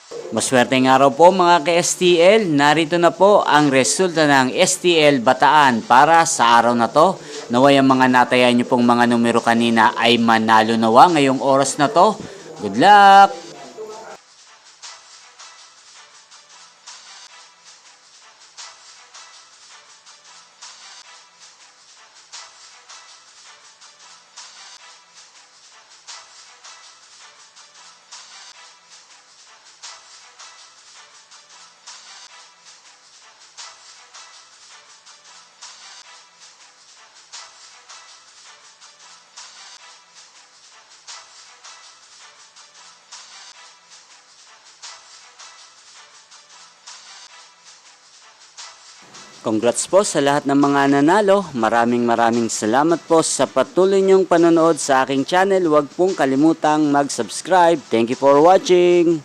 Maswerteng araw po mga ka-STL, narito na po ang resulta ng STL Bataan para sa araw na to. Naway ang mga natayan nyo pong mga numero kanina ay manalo nawa ngayong oras na to. Good luck! Congrats po sa lahat ng mga nanalo. Maraming salamat po sa patuloy niyong panonood sa aking channel. Huwag pong kalimutang mag-subscribe. Thank you for watching.